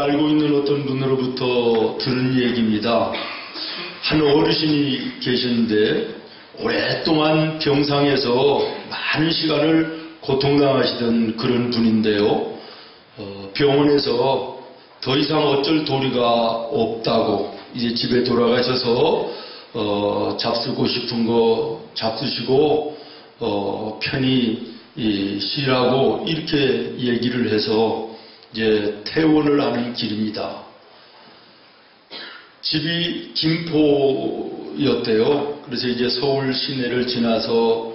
알고 있는 어떤 분으로부터 들은 얘기입니다. 한 어르신이 계셨는데 오랫동안 병상에서 많은 시간을 고통당하시던 그런 분인데요. 병원에서 더 이상 어쩔 도리가 없다고 이제 집에 돌아가셔서 잡수고 싶은 거 잡수시고 편히 쉬라고 이렇게 얘기를 해서 이제 퇴원을 하는 길입니다. 집이 김포였대요. 그래서 이제 서울 시내를 지나서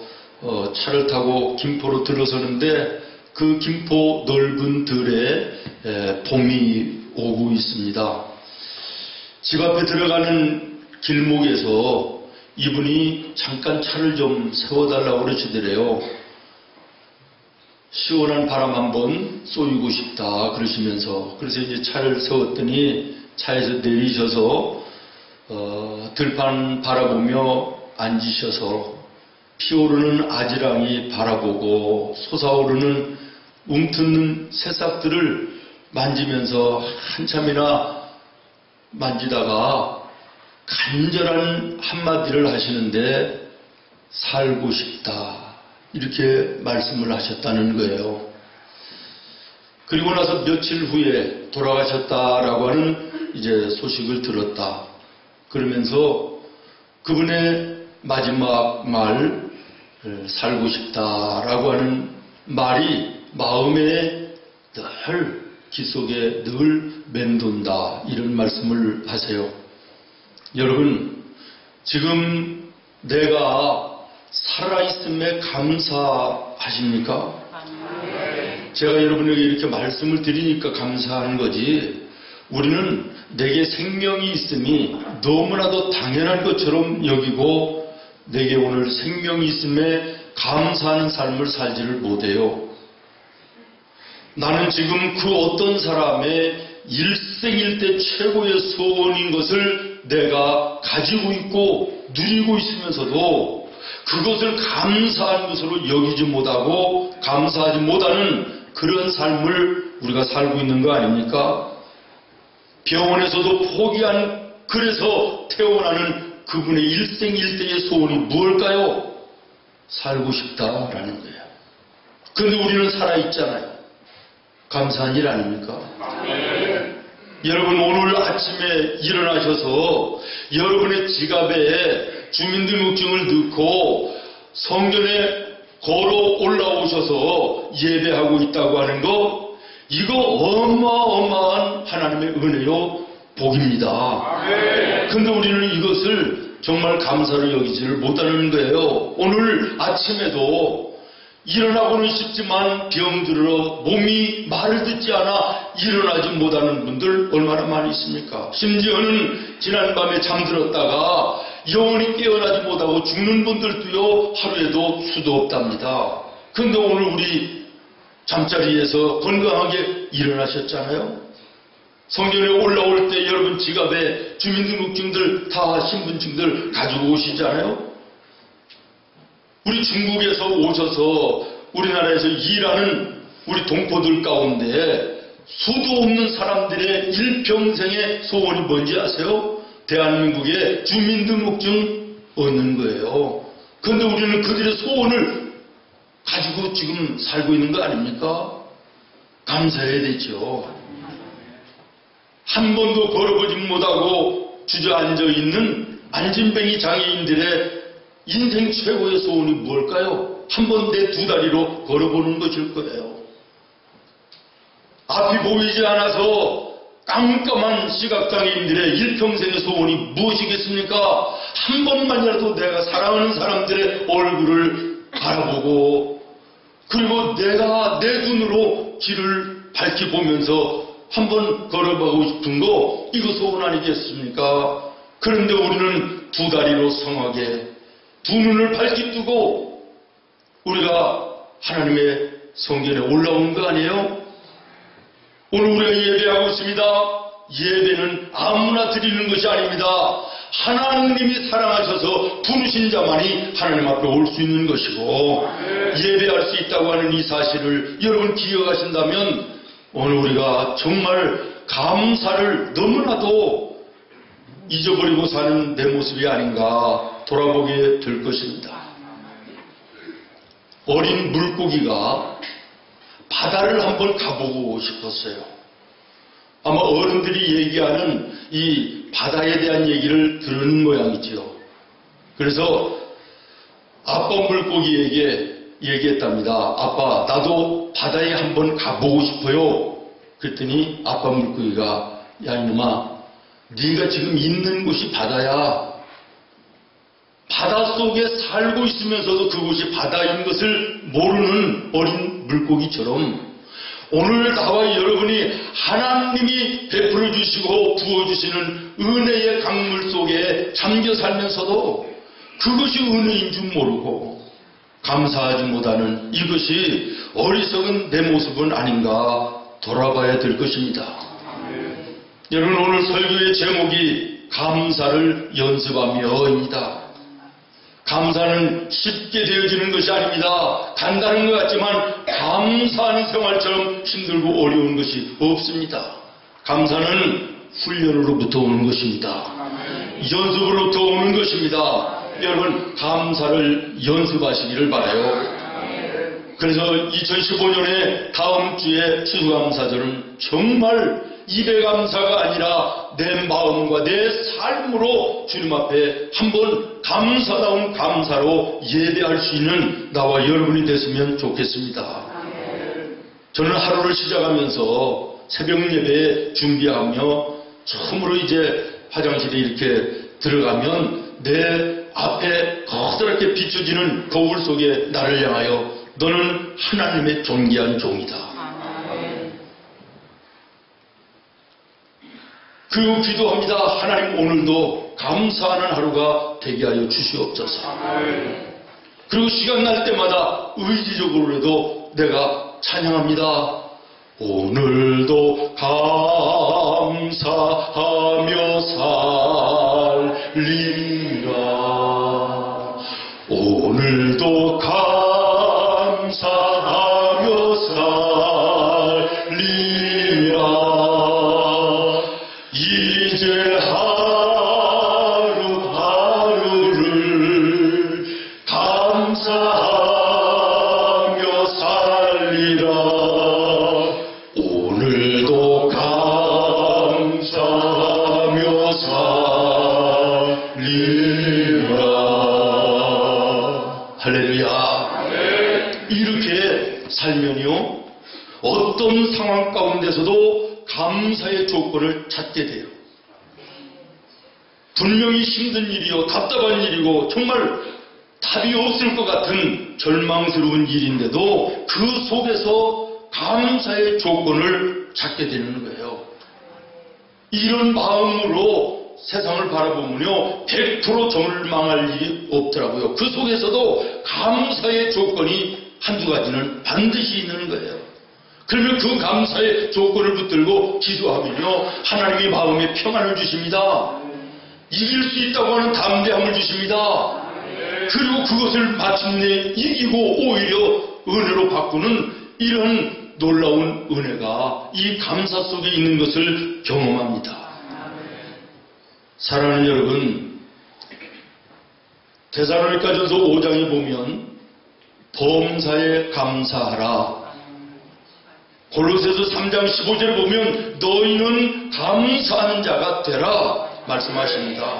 차를 타고 김포로 들어서는데 그 김포 넓은 들에 봄이 오고 있습니다. 집 앞에 들어가는 길목에서 이분이 잠깐 차를 좀 세워달라고 그러시더래요. 시원한 바람 한번 쏘이고 싶다 그러시면서, 그래서 이제 차를 세웠더니 차에서 내리셔서 들판 바라보며 앉으셔서 피오르는 아지랑이 바라보고 솟아오르는 움트는 새싹들을 만지면서 한참이나 만지다가 간절한 한마디를 하시는데 살고 싶다 이렇게 말씀을 하셨다는 거예요. 그리고 나서 며칠 후에 돌아가셨다라고 하는 이제 소식을 들었다. 그러면서 그분의 마지막 말 살고 싶다라고 하는 말이 마음에 늘 귀속에 늘 맴돈다 이런 말씀을 하세요. 여러분, 지금 내가 살아있음에 감사하십니까? 제가 여러분에게 이렇게 말씀을 드리니까 감사하는 거지, 우리는 내게 생명이 있음이 너무나도 당연한 것처럼 여기고 내게 오늘 생명이 있음에 감사하는 삶을 살지를 못해요. 나는 지금 그 어떤 사람의 일생일대 최고의 소원인 것을 내가 가지고 있고 누리고 있으면서도 그것을 감사한 것으로 여기지 못하고 감사하지 못하는 그런 삶을 우리가 살고 있는 거 아닙니까? 병원에서도 포기한, 그래서 퇴원하는 그분의 일생일대의 소원이 무엇일까요? 살고 싶다라는 거예요. 그런데 우리는 살아있잖아요. 감사한 일 아닙니까? 여러분, 오늘 아침에 일어나셔서 여러분의 지갑에 주민등록증을 넣고 성전에 걸어 올라오셔서 예배하고 있다고 하는 거, 이거 어마어마한 하나님의 은혜요, 복입니다. 그런데 우리는 이것을 정말 감사로 여기지를 못하는 거예요. 오늘 아침에도 일어나고는 싶지만 병들어 몸이 말을 듣지 않아 일어나지 못하는 분들 얼마나 많이 있습니까? 심지어는 지난밤에 잠들었다가 영원히 깨어나지 못하고 죽는 분들도요, 하루에도 수도 없답니다. 그런데 오늘 우리 잠자리에서 건강하게 일어나셨잖아요. 성전에 올라올 때 여러분 지갑에 주민등록증들 다 신분증들 가지고 오시잖아요. 우리 중국에서 오셔서 우리나라에서 일하는 우리 동포들 가운데 수도 없는 사람들의 일평생의 소원이 뭔지 아세요? 대한민국의 주민등록증 얻는 거예요. 그런데 우리는 그들의 소원을 가지고 지금 살고 있는 거 아닙니까? 감사해야 되죠. 한 번도 걸어보지 못하고 주저앉아 있는 안진뱅이 장애인들의 인생 최고의 소원이 뭘까요? 한 번 내 두 다리로 걸어보는 것일 거예요. 앞이 보이지 않아서 깜깜한 시각장애인들의 일평생의 소원이 무엇이겠습니까? 한 번만이라도 내가 사랑하는 사람들의 얼굴을 바라보고, 그리고 내가 내 눈으로 길을 밝히 보면서 한번 걸어보고 싶은 거, 이거 소원 아니겠습니까? 그런데 우리는 두 다리로 성하게 두 눈을 밝히 뜨고 우리가 하나님의 성전에 올라온 거 아니에요? 오늘 우리가 예배하고 있습니다. 예배는 아무나 드리는 것이 아닙니다. 하나님이 사랑하셔서 부르신 자만이 하나님 앞에 올 수 있는 것이고, 예배할 수 있다고 하는 이 사실을 여러분 기억하신다면 오늘 우리가 정말 감사를 너무나도 잊어버리고 사는 내 모습이 아닌가 돌아보게 될 것입니다. 어린 물고기가 바다를 한번 가보고 싶었어요. 아마 어른들이 얘기하는 이 바다에 대한 얘기를 들은 모양이지요. 그래서 아빠 물고기에게 얘기했답니다. 아빠, 나도 바다에 한번 가보고 싶어요. 그랬더니 아빠 물고기가, 야 이놈아, 네가 지금 있는 곳이 바다야. 바닷속에 살고 있으면서도 그곳이 바다인 것을 모르는 어린 물고기처럼 오늘 나와 여러분이 하나님이 베풀어 주시고 부어주시는 은혜의 강물 속에 잠겨 살면서도 그것이 은혜인 줄 모르고 감사하지 못하는 이것이 어리석은 내 모습은 아닌가 돌아봐야 될 것입니다. 여러분, 오늘 설교의 제목이 감사를 연습하며입니다. 감사는 쉽게 되어지는 것이 아닙니다. 간단한 것 같지만 감사하는 생활처럼 힘들고 어려운 것이 없습니다. 감사는 훈련으로부터 오는 것입니다. 연습으로부터 오는 것입니다. 여러분, 감사를 연습하시기를 바라요. 그래서 2015년에 다음 주에 추수감사절은 정말 입의 감사가 아니라 내 마음과 내 삶으로 주님 앞에 한번 감사다운 감사로 예배할 수 있는 나와 여러분이 됐으면 좋겠습니다. 저는 하루를 시작하면서 새벽 예배에 준비하며 처음으로 이제 화장실에 이렇게 들어가면 내 앞에 커다랗게 비춰지는 거울 속에 나를 향하여 너는 하나님의 존귀한 종이다. 그리고 기도합니다. 하나님, 오늘도 감사하는 하루가 되게 하여 주시옵소서. 그리고 시간 날 때마다 의지적으로라도 내가 찬양합니다. 오늘도 감사하며 살리라. 오늘도 감사하며 살리라. 이제 하루하루를 감사하며 살리라. 오늘도 감사하며 살리라. 할렐루야. 이렇게 살면요, 어떤 상황 가운데서도 감사의 조건을 찾게 돼요. 분명히 힘든 일이요, 답답한 일이고 정말 답이 없을 것 같은 절망스러운 일인데도 그 속에서 감사의 조건을 찾게 되는 거예요. 이런 마음으로 세상을 바라보면요, 100% 절망할 일이 없더라고요. 그 속에서도 감사의 조건이 한두 가지는 반드시 있는 거예요. 그러면 그 감사의 조건을 붙들고 기도하면요, 하나님이 마음에 평안을 주십니다. 이길 수 있다고 하는 담대함을 주십니다. 그리고 그것을 마침내 이기고 오히려 은혜로 바꾸는 이런 놀라운 은혜가 이 감사 속에 있는 것을 경험합니다. 사랑하는 여러분, 데살로니가전서 5장에 보면 범사에 감사하라. 골로새서 3장 15절에 보면 너희는 감사하는 자가 되라 말씀하십니다.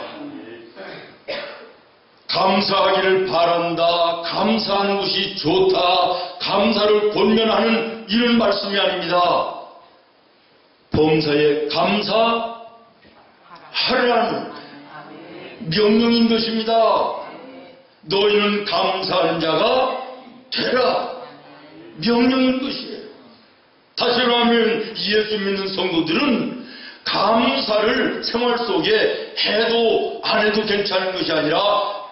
감사하기를 바란다, 감사하는 것이 좋다, 감사를 권면하는 이런 말씀이 아닙니다. 범사에 감사하라는 명령인 것입니다. 너희는 감사하는 자가 되라, 명령인 것이에요. 다시 말하면 예수 믿는 성도들은 감사를 생활 속에 해도 안 해도 괜찮은 것이 아니라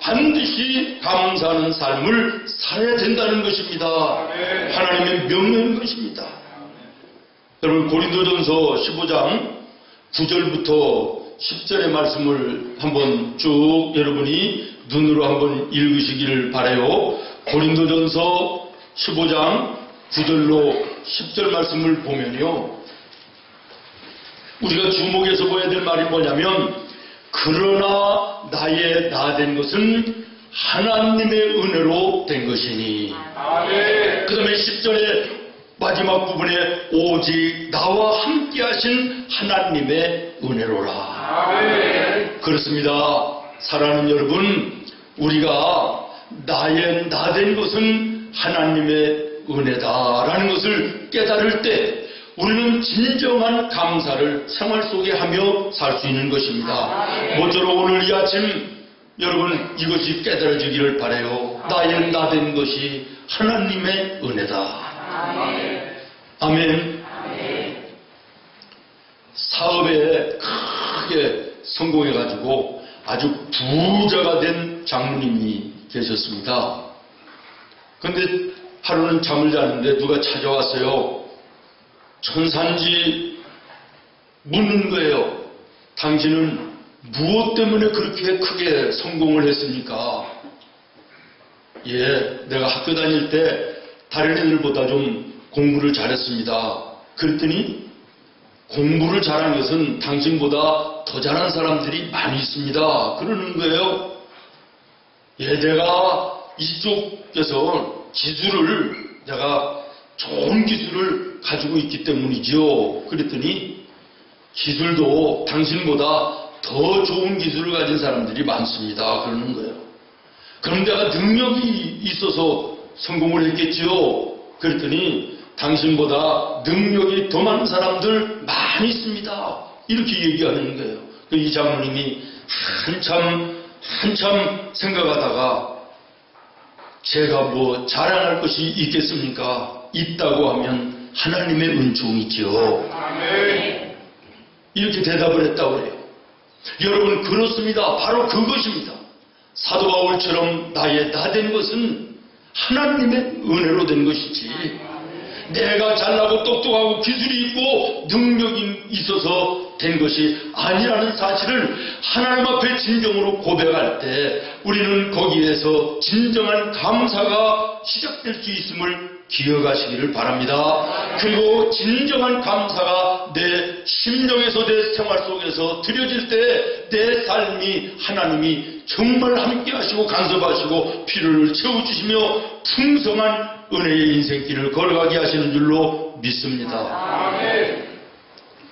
반드시 감사하는 삶을 살아야 된다는 것입니다. 하나님의 명령인 것입니다. 여러분, 고린도전서 15장 9절부터 10절의 말씀을 한번 쭉 여러분이 눈으로 한번 읽으시기를 바라요. 고린도전서 15장 9절로 10절 말씀을 보면요, 우리가 주목해서 보아야 될 말이 뭐냐면, 그러나 나의 나 된 것은 하나님의 은혜로 된 것이니. 그 다음에 10절의 마지막 부분에 오직 나와 함께 하신 하나님의 은혜로라. 그렇습니다. 사랑하는 여러분, 우리가 나의 나 된 것은 하나님의 은혜다라는 것을 깨달을 때 우리는 진정한 감사를 생활 속에 하며 살 수 있는 것입니다. 모쪼록 오늘 이 아침 여러분 이것이 깨달아지기를 바라요. 나의 나 된 것이 하나님의 은혜다. 아멘. 사업에 크게 성공해가지고 아주 부자가 된 장로님이 계셨습니다. 그런데 하루는 잠을 자는데 누가 찾아왔어요. 천사인지 묻는 거예요. 당신은 무엇 때문에 그렇게 크게 성공을 했습니까? 예, 내가 학교 다닐 때 다른 애들보다 좀 공부를 잘했습니다. 그랬더니 공부를 잘한 것은 당신보다 더 잘한 사람들이 많이 있습니다. 그러는 거예요. 예, 내가 이쪽에서 기술을, 내가 좋은 기술을 가지고 있기 때문이죠. 그랬더니 기술도 당신보다 더 좋은 기술을 가진 사람들이 많습니다. 그러는 거예요. 그럼 내가 능력이 있어서 성공을 했겠지요. 그랬더니 당신보다 능력이 더 많은 사람들 많이 있습니다. 이렇게 얘기하는 거예요. 이 장로님이 한참 생각하다가 제가 뭐 자랑할 것이 있겠습니까? 있다고 하면 하나님의 은총이지요. 이렇게 대답을 했다고 해요. 여러분, 그렇습니다. 바로 그것입니다. 사도 바울처럼 나의 나 된 것은 하나님의 은혜로 된 것이지, 내가 잘나고 똑똑하고 기술이 있고 능력이 있어서 된 것이 아니라는 사실을 하나님 앞에 진정으로 고백할 때 우리는 거기에서 진정한 감사가 시작될 수 있음을 기억하시기를 바랍니다. 그리고 진정한 감사가 내 심령에서, 내 생활 속에서 드려질 때 내 삶이 하나님이 정말 함께 하시고 간섭하시고 피를 채워주시며 풍성한 은혜의 인생길을 걸어가게 하시는 줄로 믿습니다.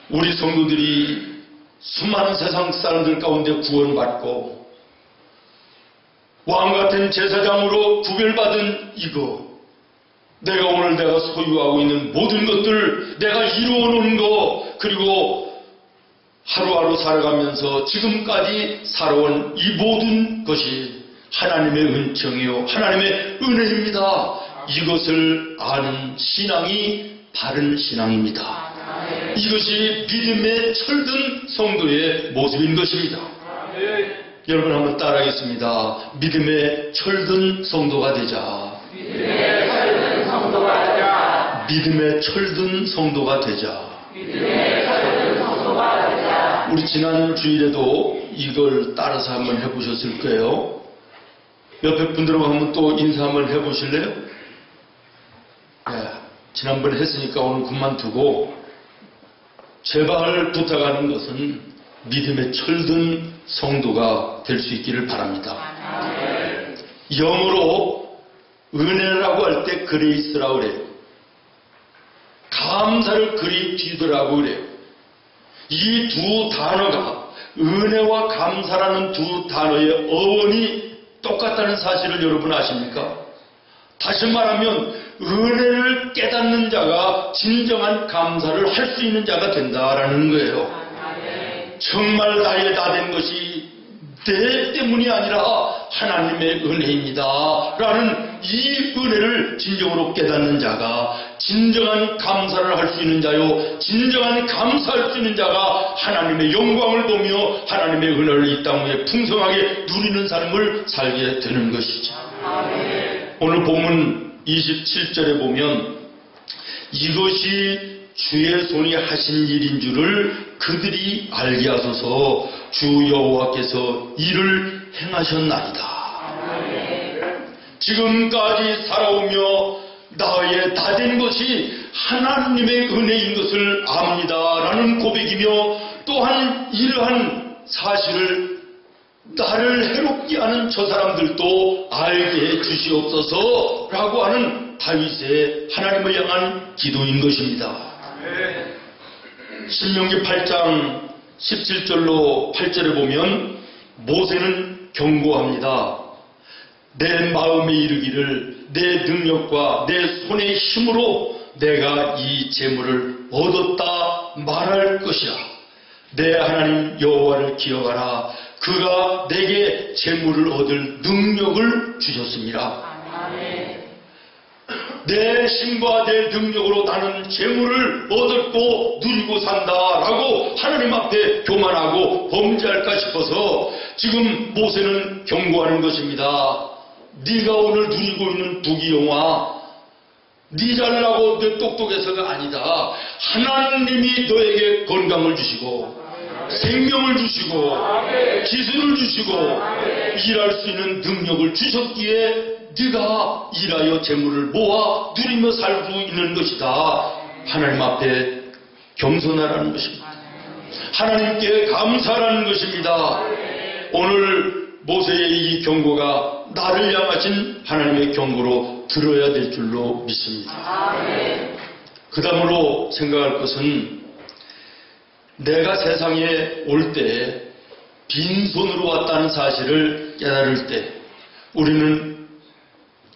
우리 성도들이 수많은 세상 사람들 가운데 구원받고 왕같은 제사장으로 구별받은 이거, 내가 오늘 내가 소유하고 있는 모든 것들, 내가 이루어 놓은 거, 그리고 하루하루 살아가면서 지금까지 살아온 이 모든 것이 하나님의 은총이요, 하나님의 은혜입니다. 이것을 아는 신앙이 바른 신앙입니다. 이것이 믿음의 철든 성도의 모습인 것입니다. 여러분 한번 따라하겠습니다. 믿음의 철든 성도가 되자. 믿음의 철든 성도가 되자. 믿음의 철든 성도가 되자. 믿음의 철든 성도가 되자. 우리 지난 주일에도 이걸 따라서 한번 해보셨을 거예요. 옆에 분들하고 한번 또 인사 한번 해보실래요? 네, 지난번에 했으니까 오늘 그만두고 제발 부탁하는 것은 믿음의 철든 성도가 될 수 있기를 바랍니다. 영어로 은혜라고 할 때 그레이스라고 그래요. 감사를 그리 뒤더라고 그래요. 이 두 단어가, 은혜와 감사라는 두 단어의 어원이 똑같다는 사실을 여러분 아십니까? 다시 말하면 은혜를 깨닫는 자가 진정한 감사를 할 수 있는 자가 된다라는 거예요. 정말 나의 나 된 것이 내 때문이 아니라 하나님의 은혜입니다 라는 이 은혜를 진정으로 깨닫는 자가 진정한 감사를 할 수 있는 자요, 진정한 감사할 수 있는 자가 하나님의 영광을 보며 하나님의 은혜를 이 땅 위에 풍성하게 누리는 삶을 살게 되는 것이죠. 오늘 본문 27절에 보면 이것이 주의 손이 하신 일인 줄을 그들이 알게 하소서. 주 여호와께서 이를 행하셨나이다. 지금까지 살아오며 나의 다 된 것이 하나님의 은혜인 것을 압니다라는 고백이며, 또한 이러한 사실을 나를 해롭게 하는 저 사람들도 알게 해 주시옵소서라고 하는 다윗의 하나님을 향한 기도인 것입니다. 신명기 8장 17절로 8절에 보면 모세는 경고합니다. 내 마음에 이르기를 내 능력과 내 손의 힘으로 내가 이 재물을 얻었다 말할 것이라. 내 하나님 여호와를 기억하라. 그가 내게 재물을 얻을 능력을 주셨습니다. 내 힘과 내 능력으로 나는 재물을 얻었고 누리고 산다라고 하나님 앞에 교만하고 범죄할까 싶어서 지금 모세는 경고하는 것입니다. 네가 오늘 누리고 있는 부귀영화, 네 잘나고 내 똑똑해서가 아니다. 하나님이 너에게 건강을 주시고 생명을 주시고 기술을 주시고 일할 수 있는 능력을 주셨기에 네가 일하여 재물을 모아 누리며 살고 있는 것이다. 하나님 앞에 겸손하라는 것입니다. 하나님께 감사하라는 것입니다. 오늘 모세의 이 경고가 나를 향하신 하나님의 경고로 들어야 될 줄로 믿습니다. 그 다음으로 생각할 것은, 내가 세상에 올 때 빈손으로 왔다는 사실을 깨달을 때 우리는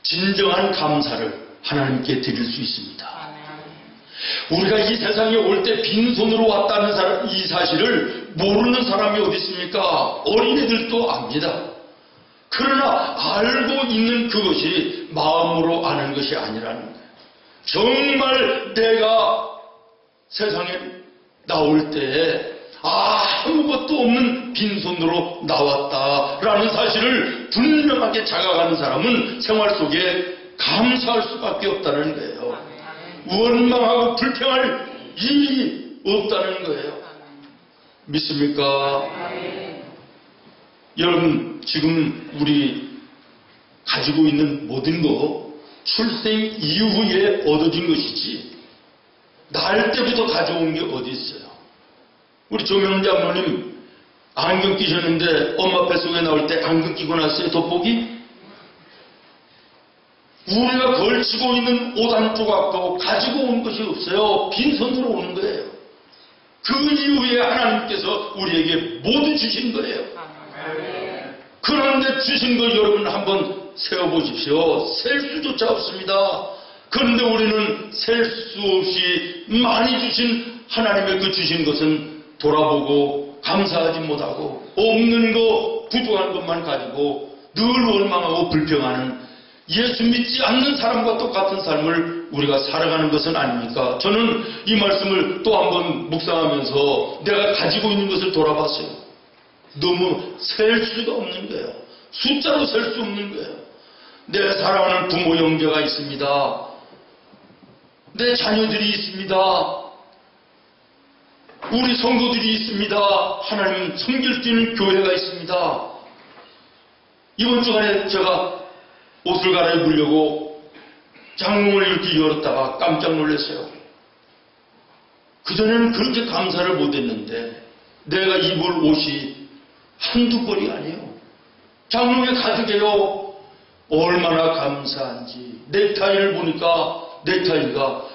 진정한 감사를 하나님께 드릴 수 있습니다. 우리가 이 세상에 올 때 빈손으로 왔다는 이 사실을 모르는 사람이 어디 있습니까? 어린애들도 압니다. 그러나 알고 있는 그것이 마음으로 아는 것이 아니라는 거예요. 정말 내가 세상에 나올 때 아무것도 없는 빈손으로 나왔다라는 사실을 분명하게 자각하는 사람은 생활 속에 감사할 수밖에 없다는 거예요. 원망하고 불평할 일이 없다는 거예요. 믿습니까? 여러분, 지금 우리 가지고 있는 모든 거 출생 이후에 얻어진 것이지 날 때부터 가져온 게 어디 있어요? 우리 조명 장로님 안경 끼셨는데 엄마 뱃속에 나올 때 안경 끼고 났어요? 돋보기? 우리가 걸치고 있는 옷 한 조각도 가지고 온 것이 없어요. 빈손으로 오는 거예요. 그 이후에 하나님께서 우리에게 모두 주신 거예요. 그런데 주신 거 여러분 한번 세어보십시오. 셀 수조차 없습니다. 그런데 우리는 셀 수 없이 많이 주신 하나님의 그 주신 것은 돌아보고 감사하지 못하고 없는 거 부족한 것만 가지고 늘 원망하고 불평하는 예수 믿지 않는 사람과 똑같은 삶을 우리가 살아가는 것은 아닙니까? 저는 이 말씀을 또 한번 묵상하면서 내가 가지고 있는 것을 돌아봤어요. 너무 셀 수가 없는 거예요. 숫자로 셀 수 없는 거예요. 내 사랑하는 부모 형제가 있습니다. 내 자녀들이 있습니다. 우리 성도들이 있습니다. 하나님 섬길 수 있는 교회가 있습니다. 이번 주간에 제가 옷을 갈아입으려고 장롱을 이렇게 열었다가 깜짝 놀랐어요. 그전에는 그렇게 감사를 못했는데 내가 입을 옷이 한두 벌이 아니에요. 장롱에 가득해요. 얼마나 감사한지. 넥타이를 보니까 넥타이가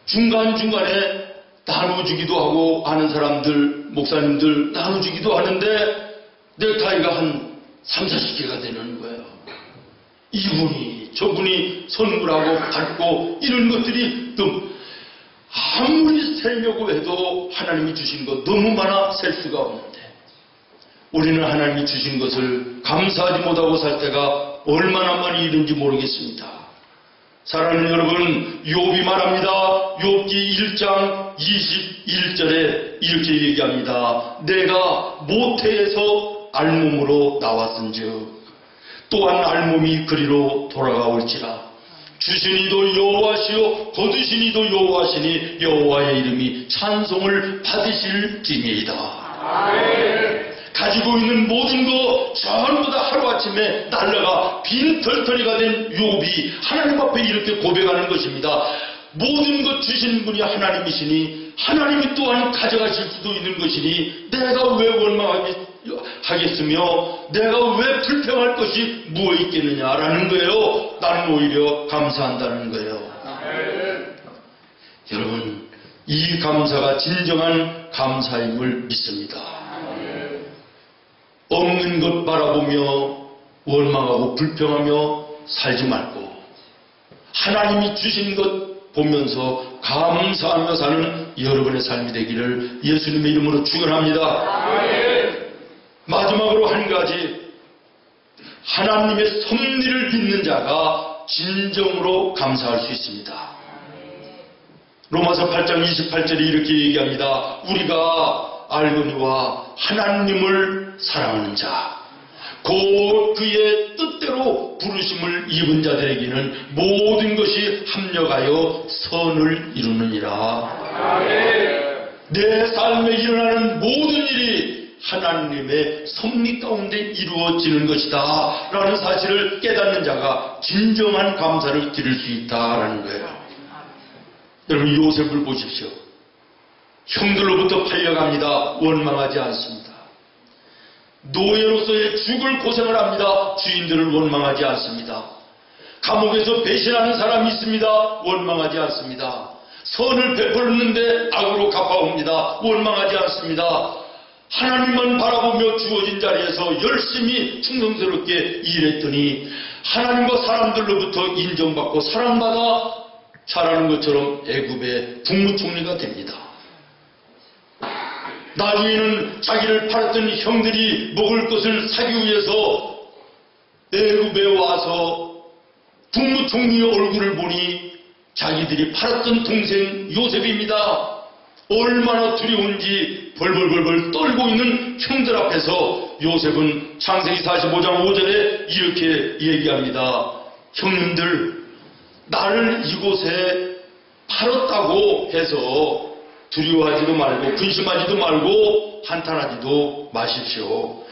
중간중간에 나눠주기도 하고 아는 사람들, 목사님들 나눠주기도 하는데 넥타이가 한 3, 40개가 되는 거예요. 이분이 저분이 선물하고 받고 이런 것들이 또 아무리 세려고 해도 하나님이 주신 것 너무 많아 셀 수가 없는데 우리는 하나님이 주신 것을 감사하지 못하고 살 때가 얼마나 많이 있는지 모르겠습니다. 사랑하는 여러분, 욥이 말합니다. 욥기 1장 21절에 이렇게 얘기합니다. 내가 모태에서 알몸으로 나왔은즉 또한 알몸이 그리로 돌아가올지라. 주신 이도 여호와시요 거두신 이도 여호와시니 여호와의 이름이 찬송을 받으실지니이다. 가지고 있는 모든 거 전부 다 하루아침에 날라가 빈털터리가 된 욥이 하나님 앞에 이렇게 고백하는 것입니다. 모든 것 주신 분이 하나님이시니 하나님이 또한 가져가실 수도 있는 것이니 내가 왜 원망하겠으며 내가 왜 불평할 것이 무엇 있겠느냐라는 거예요. 나는 오히려 감사한다는 거예요. 여러분, 이 감사가 진정한 감사임을 믿습니다. 없는 것 바라보며 원망하고 불평하며 살지 말고 하나님이 주신 것 보면서 감사하며 사는 여러분의 삶이 되기를 예수님의 이름으로 축원합니다. 마지막으로 한 가지, 하나님의 섭리를 믿는 자가 진정으로 감사할 수 있습니다. 로마서 8장 28절에 이렇게 얘기합니다. 우리가 알거니와 하나님을 사랑하는 자, 곧 그의 뜻대로 부르심을 입은 자들에게는 모든 것이 합력하여 선을 이루느니라. 내 삶에 일어나는 모든 일이 하나님의 섭리 가운데 이루어지는 것이다 라는 사실을 깨닫는 자가 진정한 감사를 드릴 수 있다라는 거예요. 여러분, 요셉을 보십시오. 형들로부터 팔려갑니다. 원망하지 않습니다. 노예로서의 죽을 고생을 합니다. 주인들을 원망하지 않습니다. 감옥에서 배신하는 사람이 있습니다. 원망하지 않습니다. 선을 베풀었는데 악으로 갚아옵니다. 원망하지 않습니다. 하나님만 바라보며 주어진 자리에서 열심히 충성스럽게 일했더니 하나님과 사람들로부터 인정받고 사랑받아 자라는 것처럼 애굽의 국무총리가 됩니다. 나중에는 자기를 팔았던 형들이 먹을 것을 사기 위해서 애굽에 와서 국무총리의 얼굴을 보니 자기들이 팔았던 동생 요셉입니다. 얼마나 두려운지 벌벌벌벌 떨고 있는 형들 앞에서 요셉은 창세기 45장 5절에 이렇게 얘기합니다. 형님들, 나를 이곳에 팔았다고 해서 두려워하지도 말고 근심하지도 말고 한탄하지도 마십시오.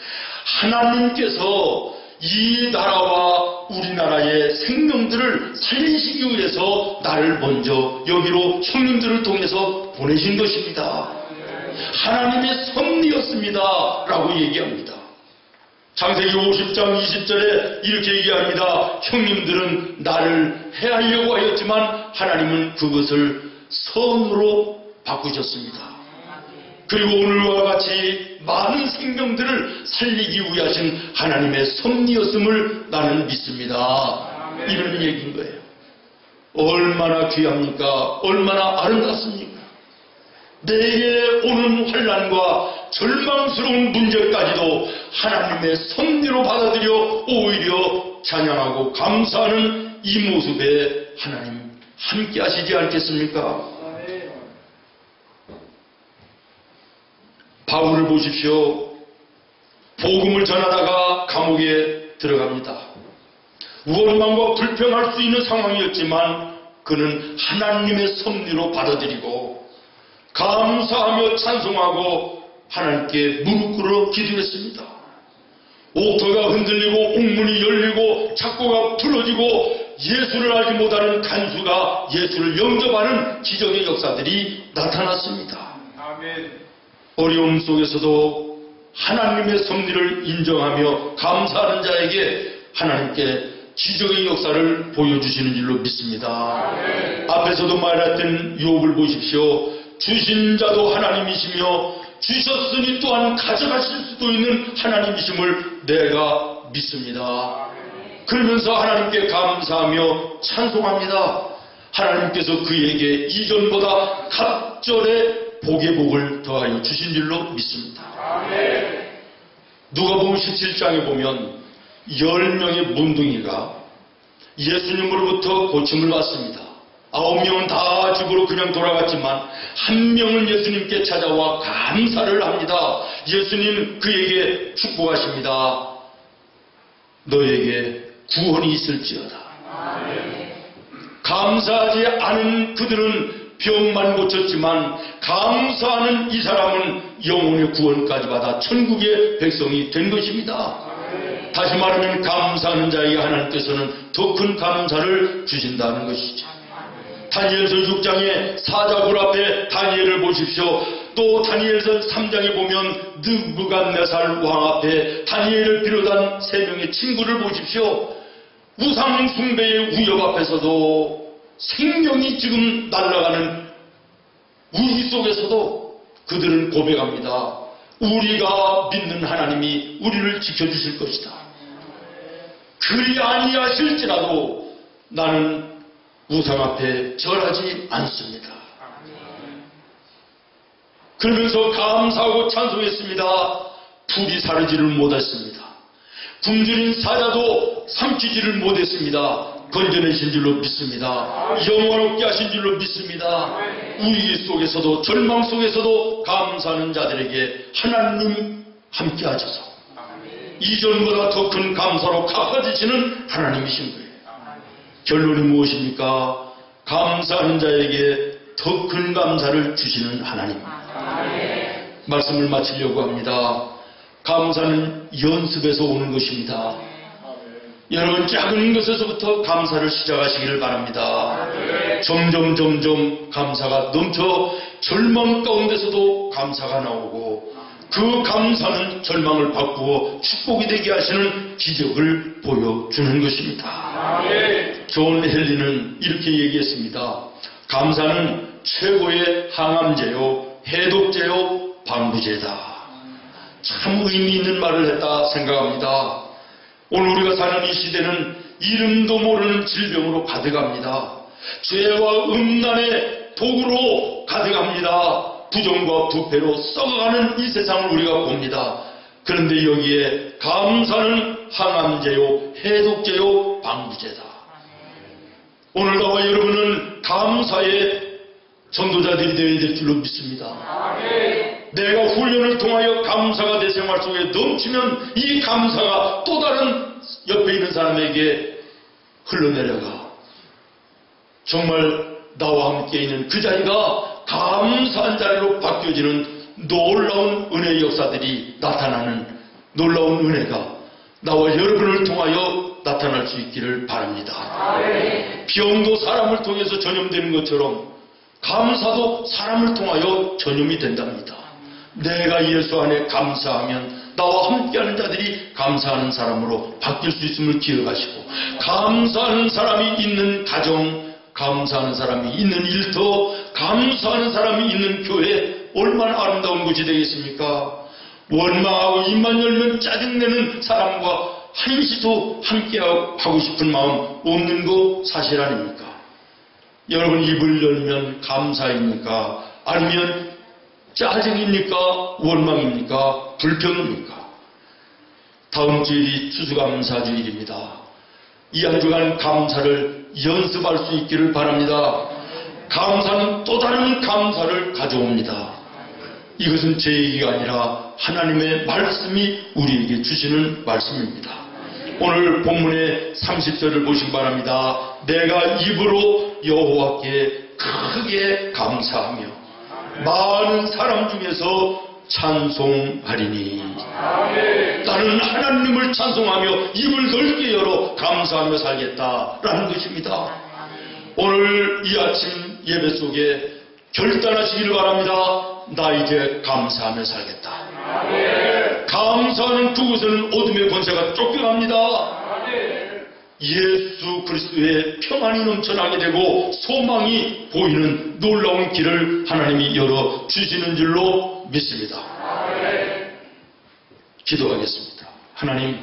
하나님께서 이 나라와 우리나라의 생명들을 살리시기 위해서 나를 먼저 여기로 형님들을 통해서 보내신 것입니다. 하나님의 섭리였습니다 라고 얘기합니다. 창세기 50장 20절에 이렇게 얘기합니다. 형님들은 나를 해하려고 하였지만 하나님은 그것을 선으로 바꾸셨습니다. 그리고 오늘과 같이 많은 생명들을 살리기 위하신 하나님의 섭리였음을 나는 믿습니다. 이런 얘기인 거예요. 얼마나 귀합니까? 얼마나 아름답습니까? 내게 오는 환난과 절망스러운 문제까지도 하나님의 섭리로 받아들여 오히려 찬양하고 감사하는 이 모습에 하나님 함께 하시지 않겠습니까? 바울을 보십시오. 복음을 전하다가 감옥에 들어갑니다. 원망과 불평할 수 있는 상황이었지만 그는 하나님의 섭리로 받아들이고 감사하며 찬송하고 하나님께 무릎 꿇어 기도했습니다. 옥토가 흔들리고 옥문이 열리고 창고가 풀어지고 예수를 알지 못하는 간수가 예수를 영접하는 기적의 역사들이 나타났습니다. 아멘. 어려움 속에서도 하나님의 섭리를 인정하며 감사하는 자에게 하나님께 기적의 역사를 보여주시는 줄로 믿습니다. 아멘. 앞에서도 말했던 욥을 보십시오. 주신 자도 하나님이시며 주셨으니 또한 가져가실 수도 있는 하나님이심을 내가 믿습니다. 그러면서 하나님께 감사하며 찬송합니다. 하나님께서 그에게 이전보다 갑절의 복의 복을 더하여 주신 줄로 믿습니다. 누가복음 17장에 보면 10명의 문둥이가 예수님으로부터 고침을 받습니다. 9명은 다 집으로 그냥 돌아갔지만 1명은 예수님께 찾아와 감사를 합니다. 예수님 그에게 축복하십니다. 너에게 구원이 있을지어다. 감사하지 않은 그들은 병만 고쳤지만 감사하는 이 사람은 영혼의 구원까지 받아 천국의 백성이 된 것입니다. 다시 말하면 감사하는 자에게 하나님께서는 더 큰 감사를 주신다는 것이죠. 다니엘서 6장의 사자굴 앞에 다니엘을 보십시오. 또 다니엘서 3장에 보면 느부갓네살 왕 앞에 다니엘을 비롯한 3명의 친구를 보십시오. 우상 숭배의 위협 앞에서도 생명이 지금 날아가는 위기 속에서도 그들은 고백합니다. 우리가 믿는 하나님이 우리를 지켜주실 것이다. 그리 아니하실지라도 나는 우상 앞에 절하지 않습니다. 그러면서 감사하고 찬송했습니다. 풀이 사르지를 못했습니다. 굶주린 사자도 삼키지를 못했습니다. 건져내신 줄로 믿습니다. 영원롭게 하신 줄로 믿습니다. 위기 속에서도 절망 속에서도 감사하는 자들에게 하나님 함께 하셔서 이전보다 더 큰 감사로 갚아주시는 하나님이신 거예요. 결론이 무엇입니까? 감사하는 자에게 더 큰 감사를 주시는 하나님. 말씀을 마치려고 합니다. 감사는 연습에서 오는 것입니다. 여러분 작은 것에서부터 감사를 시작하시기를 바랍니다. 점점 감사가 넘쳐 절망 가운데서도 감사가 나오고 그 감사는 절망을 바꾸어 축복이 되게 하시는 기적을 보여주는 것입니다. 존 헨리는 이렇게 얘기했습니다. 감사는 최고의 항암제요, 해독제요, 방부제다. 참 의미 있는 말을 했다 생각합니다. 오늘 우리가 사는 이 시대는 이름도 모르는 질병으로 가득합니다. 죄와 음란의 독으로 가득합니다. 부정과 부패로 썩어가는 이 세상을 우리가 봅니다. 그런데 여기에 감사는 항암제요, 해독제요, 방부제다. 오늘 나와 여러분은 감사의 전도자들이 되어야 될 줄로 믿습니다. 내가 훈련을 통하여 감사가 내 생활 속에 넘치면 이 감사가 또 다른 옆에 있는 사람에게 흘러내려가 정말 나와 함께 있는 그 자리가 감사한 자리로 바뀌어지는 놀라운 은혜의 역사들이 나타나는 놀라운 은혜가 나와 여러분을 통하여 나타날 수 있기를 바랍니다. 병도 사람을 통해서 전염되는 것처럼 감사도 사람을 통하여 전염이 된답니다. 내가 예수 안에 감사하면 나와 함께하는 자들이 감사하는 사람으로 바뀔 수 있음을 기억하시고 감사하는 사람이 있는 가정, 감사하는 사람이 있는 일터, 감사하는 사람이 있는 교회 얼마나 아름다운 곳이 되겠습니까? 원망하고 입만 열면 짜증내는 사람과 한시도 함께하고 싶은 마음 없는 거 사실 아닙니까? 여러분 입을 열면 감사입니까? 아니면 짜증입니까? 원망입니까? 불평입니까? 다음 주일이 추수감사주일입니다. 이 한 주간 감사를 연습할 수 있기를 바랍니다. 감사는 또 다른 감사를 가져옵니다. 이것은 제 얘기가 아니라 하나님의 말씀이 우리에게 주시는 말씀입니다. 오늘 본문의 30절을 보시기 바랍니다. 내가 입으로 여호와께 크게 감사하며 많은 사람 중에서 찬송하리니. 나는 하나님을 찬송하며 입을 넓게 열어 감사하며 살겠다라는 것입니다. 오늘 이 아침 예배 속에 결단하시기를 바랍니다. 나 이제 감사하며 살겠다. 감사하는 그곳에는 어둠의 권세가 쫓겨갑니다. 예수 그리스도의 평안이 넘쳐나게 되고 소망이 보이는 놀라운 길을 하나님이 열어주시는 줄로 믿습니다. 기도하겠습니다. 하나님,